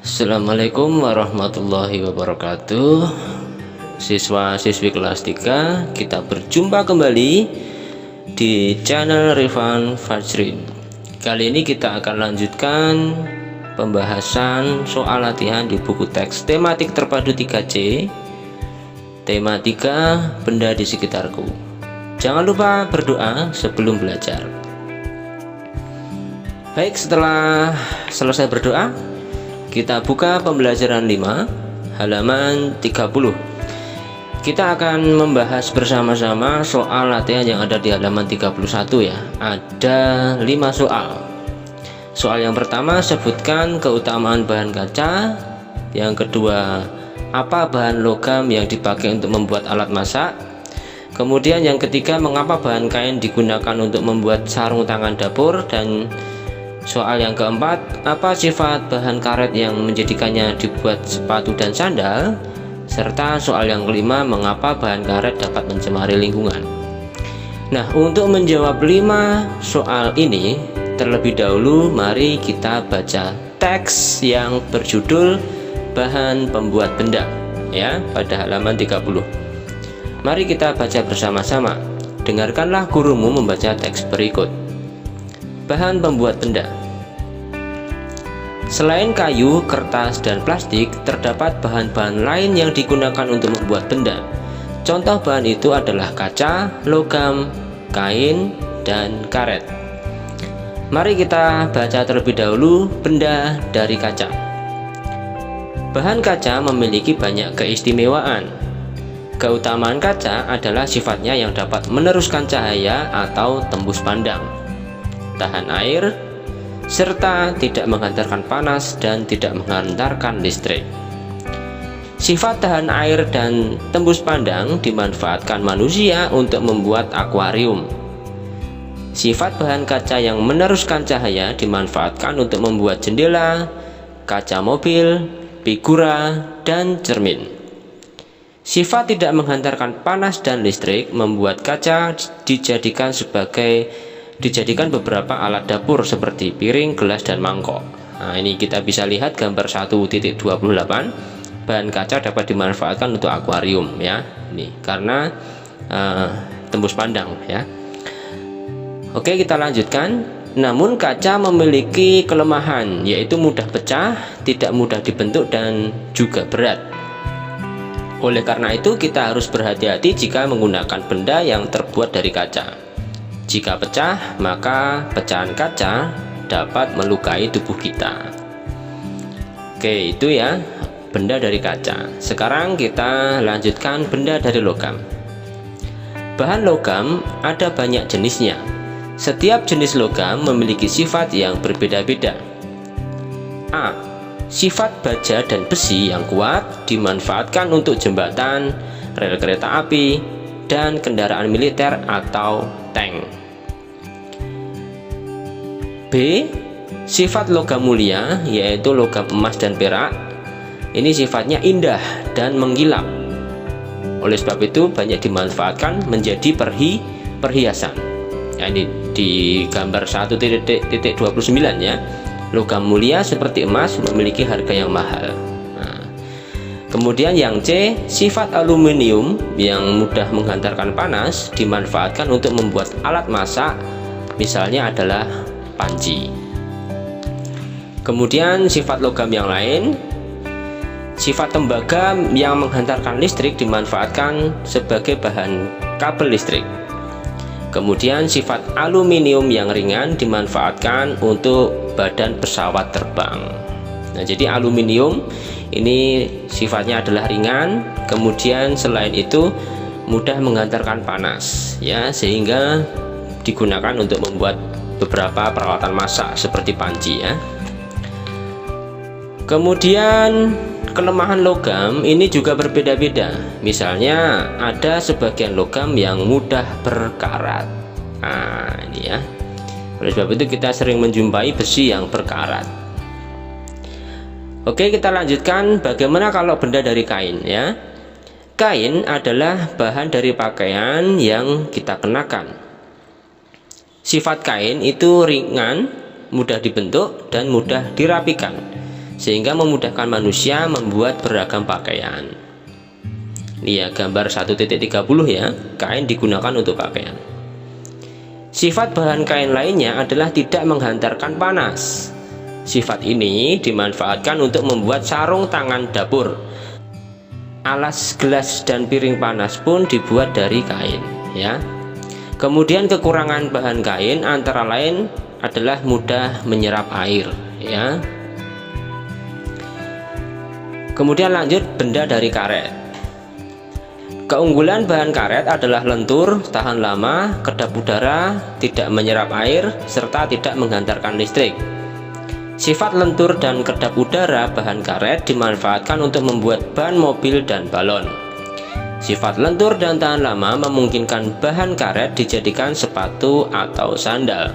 Assalamualaikum warahmatullahi wabarakatuh. Siswa-siswi kelas 3, kita berjumpa kembali di channel Rifan Fajrin. Kali ini kita akan lanjutkan pembahasan soal latihan di buku teks tematik terpadu 3C, tema 3, benda di sekitarku. Jangan lupa berdoa sebelum belajar. Baik, setelah selesai berdoa, kita buka pembelajaran 5 halaman 30. Kita akan membahas bersama-sama soal latihan yang ada di halaman 31 ya. Ada 5 soal. Soal yang pertama, sebutkan keutamaan bahan kaca. Yang kedua, apa bahan logam yang dipakai untuk membuat alat masak. Kemudian yang ketiga, mengapa bahan kain digunakan untuk membuat sarung tangan dapur. Dan soal yang keempat, apa sifat bahan karet yang menjadikannya dibuat sepatu dan sandal? Serta soal yang kelima, mengapa bahan karet dapat mencemari lingkungan? Nah, untuk menjawab 5 soal ini, terlebih dahulu mari kita baca teks yang berjudul bahan pembuat benda ya, pada halaman 30. Mari kita baca bersama-sama. Dengarkanlah gurumu membaca teks berikut. Bahan pembuat benda. Selain kayu, kertas, dan plastik, terdapat bahan-bahan lain yang digunakan untuk membuat benda. Contoh bahan itu adalah kaca, logam, kain, dan karet. Mari kita baca terlebih dahulu benda dari kaca. Bahan kaca memiliki banyak keistimewaan. Keutamaan kaca adalah sifatnya yang dapat meneruskan cahaya atau tembus pandang, tahan air, serta tidak menghantarkan panas dan tidak menghantarkan listrik. Sifat tahan air dan tembus pandang dimanfaatkan manusia untuk membuat akuarium. Sifat bahan kaca yang meneruskan cahaya dimanfaatkan untuk membuat jendela, kaca mobil, figura, dan cermin. Sifat tidak menghantarkan panas dan listrik membuat kaca dijadikan beberapa alat dapur seperti piring, gelas, dan mangkok. Nah, ini kita bisa lihat gambar 1.28. Bahan kaca dapat dimanfaatkan untuk akuarium ya. Ini karena tembus pandang ya. Oke, kita lanjutkan. Namun kaca memiliki kelemahan, yaitu mudah pecah, tidak mudah dibentuk, dan juga berat. Oleh karena itu kita harus berhati-hati jika menggunakan benda yang terbuat dari kaca. Jika pecah, maka pecahan kaca dapat melukai tubuh kita. Oke, itu ya benda dari kaca. Sekarang kita lanjutkan benda dari logam. Bahan logam ada banyak jenisnya. Setiap jenis logam memiliki sifat yang berbeda-beda. A. Sifat baja dan besi yang kuat dimanfaatkan untuk jembatan, rel kereta api, dan kendaraan militer atau tank. B. Sifat logam mulia, yaitu logam emas dan perak. Ini sifatnya indah dan mengkilap. Oleh sebab itu banyak dimanfaatkan menjadi perhiasan. Ya, ini di gambar 1.29 ya. Logam mulia seperti emas memiliki harga yang mahal. Nah, kemudian yang C, sifat aluminium yang mudah menghantarkan panas dimanfaatkan untuk membuat alat masak, misalnya adalah panci. Kemudian sifat logam yang lain, sifat tembaga yang menghantarkan listrik dimanfaatkan sebagai bahan kabel listrik. Kemudian sifat aluminium yang ringan dimanfaatkan untuk badan pesawat terbang. Nah, jadi aluminium ini sifatnya adalah ringan, kemudian selain itu mudah menghantarkan panas ya, sehingga digunakan untuk membuat beberapa peralatan masak seperti panci ya. Kemudian kelemahan logam ini juga berbeda-beda. Misalnya ada sebagian logam yang mudah berkarat. Nah, ini ya. Oleh sebab itu kita sering menjumpai besi yang berkarat. Oke, kita lanjutkan. Bagaimana kalau benda dari kain ya? Kain adalah bahan dari pakaian yang kita kenakan. Sifat kain itu ringan, mudah dibentuk, dan mudah dirapikan. sehingga memudahkan manusia membuat beragam pakaian. Ini ya gambar 1.30 ya, kain digunakan untuk pakaian. Sifat bahan kain lainnya adalah tidak menghantarkan panas. Sifat ini dimanfaatkan untuk membuat sarung tangan dapur. Alas, gelas, dan piring panas pun dibuat dari kain ya. Kemudian kekurangan bahan kain antara lain adalah mudah menyerap air ya. Kemudian lanjut benda dari karet. Keunggulan bahan karet adalah lentur, tahan lama, kedap udara, tidak menyerap air, serta tidak menghantarkan listrik. Sifat lentur dan kedap udara bahan karet dimanfaatkan untuk membuat ban mobil dan balon. Sifat lentur dan tahan lama memungkinkan bahan karet dijadikan sepatu atau sandal.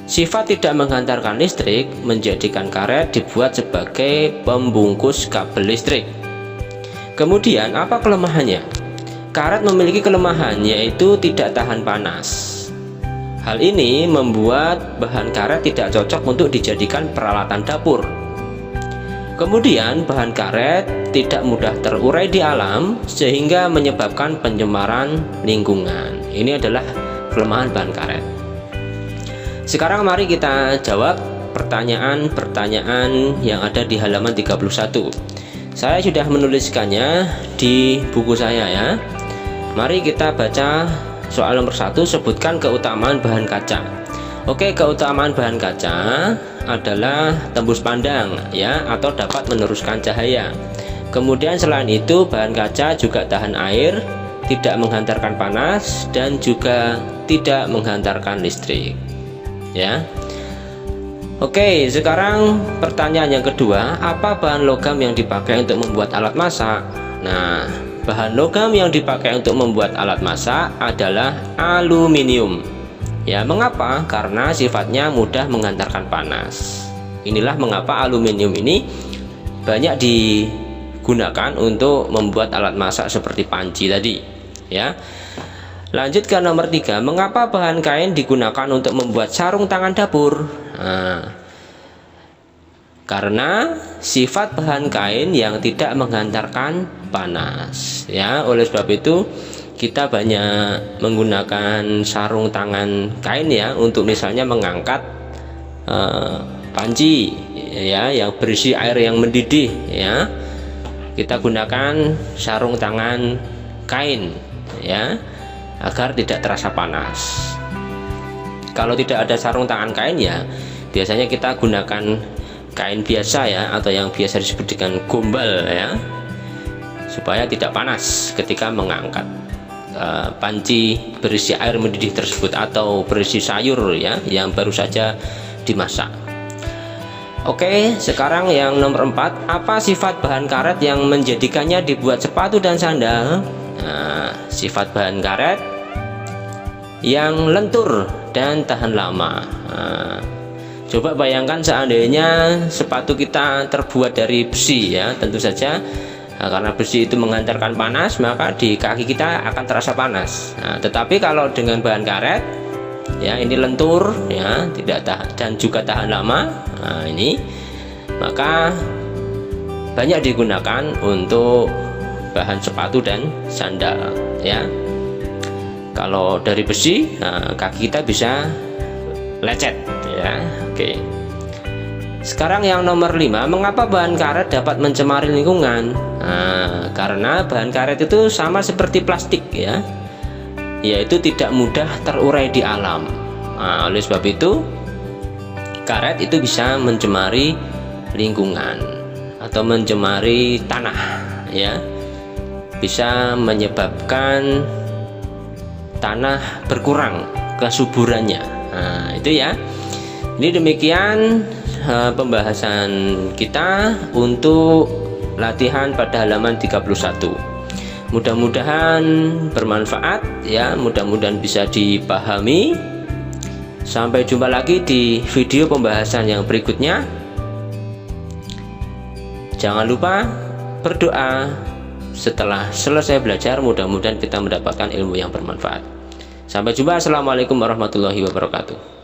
Sifat tidak menghantarkan listrik menjadikan karet dibuat sebagai pembungkus kabel listrik. Kemudian apa kelemahannya? Karet memiliki kelemahan yaitu tidak tahan panas. Hal ini membuat bahan karet tidak cocok untuk dijadikan peralatan dapur. Kemudian bahan karet tidak mudah terurai di alam sehingga menyebabkan pencemaran lingkungan. Ini adalah kelemahan bahan karet. Sekarang mari kita jawab pertanyaan-pertanyaan yang ada di halaman 31. Saya sudah menuliskannya di buku saya ya. Mari kita baca soal nomor 1, sebutkan keutamaan bahan kaca. Oke, keutamaan bahan kaca adalah tembus pandang ya, atau dapat meneruskan cahaya. Kemudian selain itu bahan kaca juga tahan air, tidak menghantarkan panas, dan juga tidak menghantarkan listrik ya. Oke, sekarang pertanyaan yang kedua, apa bahan logam yang dipakai untuk membuat alat masak? Nah, bahan logam yang dipakai untuk membuat alat masak adalah aluminium. Ya, mengapa? Karena sifatnya mudah menghantarkan panas. Inilah mengapa aluminium ini banyak digunakan untuk membuat alat masak seperti panci tadi ya. Lanjut ke nomor 3, mengapa bahan kain digunakan untuk membuat sarung tangan dapur? Nah, karena sifat bahan kain yang tidak menghantarkan panas ya. Oleh sebab itu kita banyak menggunakan sarung tangan kain ya, untuk misalnya mengangkat panci ya yang berisi air yang mendidih ya. Kita gunakan sarung tangan kain ya, agar tidak terasa panas. Kalau tidak ada sarung tangan kain ya, biasanya kita gunakan kain biasa ya, atau yang biasa disebut dengan gombal ya, supaya tidak panas ketika mengangkat panci berisi air mendidih tersebut atau berisi sayur ya yang baru saja dimasak. Oke, sekarang yang nomor 4, apa sifat bahan karet yang menjadikannya dibuat sepatu dan sandal? Nah, sifat bahan karet yang lentur dan tahan lama. Nah, coba bayangkan seandainya sepatu kita terbuat dari besi ya, tentu saja karena besi itu menghantarkan panas, maka di kaki kita akan terasa panas. Nah, tetapi kalau dengan bahan karet ya, ini lentur ya, tidak tahan dan juga tahan lama. Nah, ini maka banyak digunakan untuk bahan sepatu dan sandal ya. Kalau dari besi, nah, kaki kita bisa lecet ya. Oke. Sekarang yang nomor 5, mengapa bahan karet dapat mencemari lingkungan? Nah, karena bahan karet itu sama seperti plastik ya, yaitu tidak mudah terurai di alam. Nah, oleh sebab itu karet itu bisa mencemari lingkungan atau mencemari tanah ya, bisa menyebabkan tanah berkurang kesuburannya. Nah, itu ya. Ini demikian pembahasan kita untuk latihan pada halaman 31. Mudah-mudahan bermanfaat ya, mudah-mudahan bisa dipahami. Sampai jumpa lagi di video pembahasan yang berikutnya. Jangan lupa berdoa setelah selesai belajar, mudah-mudahan kita mendapatkan ilmu yang bermanfaat. Sampai jumpa. Assalamualaikum warahmatullahi wabarakatuh.